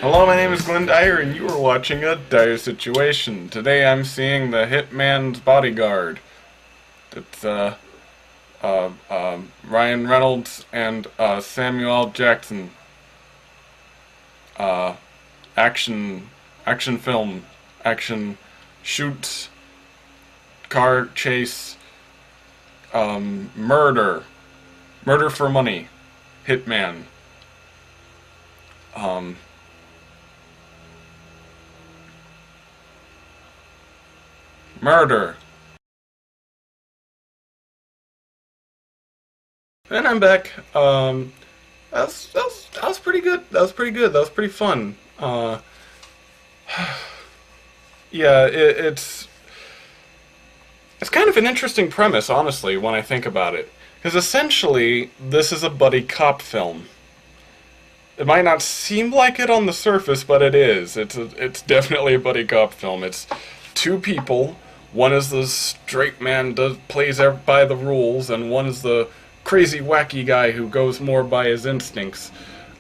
Hello, my name is Glenn Dyer, and you are watching a Dyer-Situation. Today I'm seeing the Hitman's Bodyguard. It's, Ryan Reynolds and, Samuel L. Jackson. Uh, action film, action shoots, car chase, murder for money, hitman, um, murder. And I'm back. That was pretty good. That was pretty good. That was pretty fun. Yeah, it's kind of an interesting premise, honestly, when I think about it. Because essentially, this is a buddy cop film. It might not seem like it on the surface, but it is. It's definitely a buddy cop film. It's two people. One is the straight man plays by the rules, and one is the crazy wacky guy who goes more by his instincts.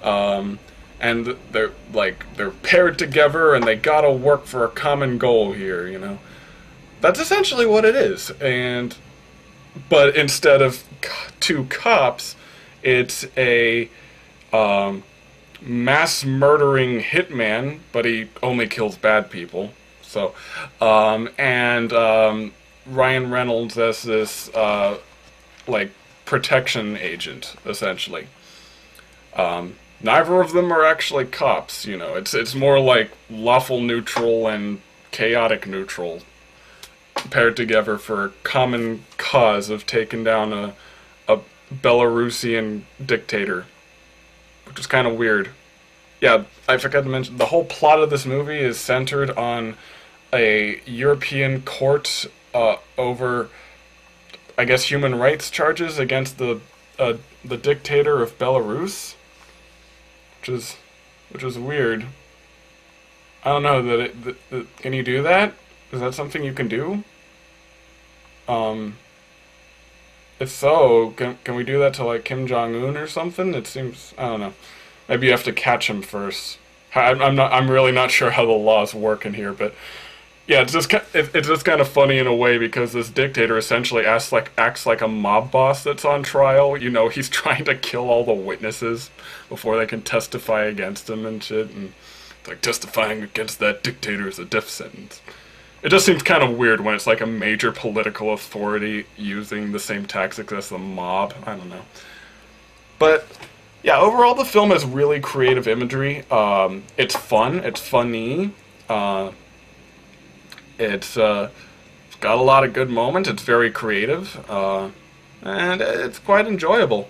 And they're paired together, and they gotta work for a common goal here. That's essentially what it is. But instead of two cops, it's a mass murdering hitman, but he only kills bad people. So, Ryan Reynolds as this protection agent, essentially. Neither of them are actually cops. It's more like lawful neutral and chaotic neutral paired together for a common cause of taking down a Belarusian dictator, which is kind of weird. Yeah, I forgot to mention, the whole plot of this movie is centered on a European court over, I guess, human rights charges against the dictator of Belarus, which is weird. I don't know can you do that? Is that something you can do? If so, can we do that to like Kim Jong-un or something? It seems, I don't know. Maybe you have to catch him first. I'm really not sure how the laws work in here, but yeah, it's just kind of funny in a way because this dictator essentially acts like a mob boss that's on trial. He's trying to kill all the witnesses before they can testify against him and shit, and it's like testifying against that dictator is a death sentence. It just seems kind of weird when it's like a major political authority using the same tactics as the mob. I don't know. But yeah, overall the film has really creative imagery. It's fun. It's funny. It's got a lot of good moments. It's very creative. And it's quite enjoyable.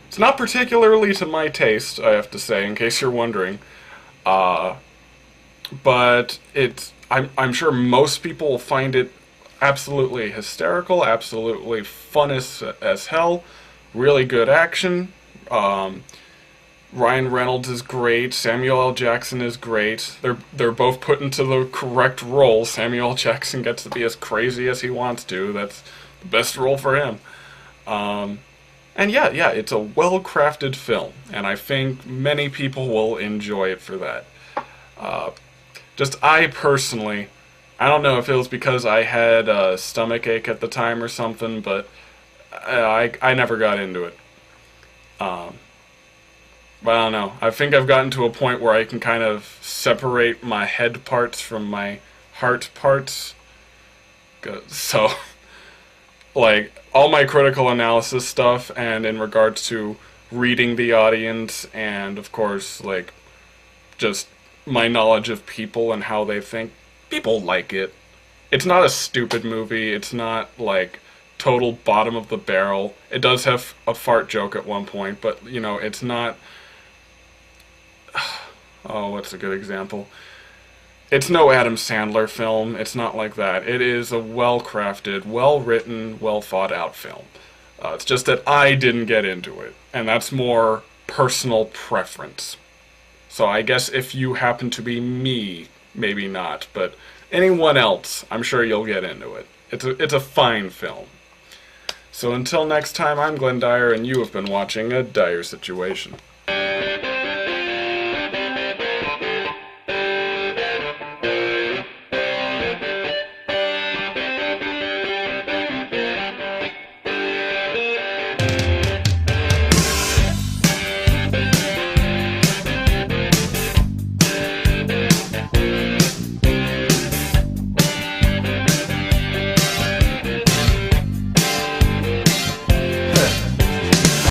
It's not particularly to my taste, I have to say, in case you're wondering. But I'm sure most people will find it absolutely hysterical, absolutely fun as hell, really good action. Ryan Reynolds is great. Samuel L. Jackson is great. They're both put into the correct role. Samuel L. Jackson gets to be as crazy as he wants to. That's the best role for him. And yeah, it's a well-crafted film, and I think many people will enjoy it for that. I personally, I don't know if it was because I had a stomach ache at the time or something, but I never got into it. But I don't know. I think I've gotten to a point where I can kind of separate my head parts from my heart parts. So, all my critical analysis stuff, and in regards to reading the audience, and of course, just my knowledge of people and how they think, people like it. It's not a stupid movie. It's not, total bottom of the barrel. It does have a fart joke at one point, but, it's not... Oh, what's a good example? It's no Adam Sandler film. It's not like that. It is a well-crafted, well-written, well-thought-out film. It's just that I didn't get into it, and that's more personal preference. So I guess if you happen to be me, maybe not, but anyone else, I'm sure you'll get into it. It's a fine film. So until next time, I'm Glenn Dyer, and you have been watching A Dyer-Situation.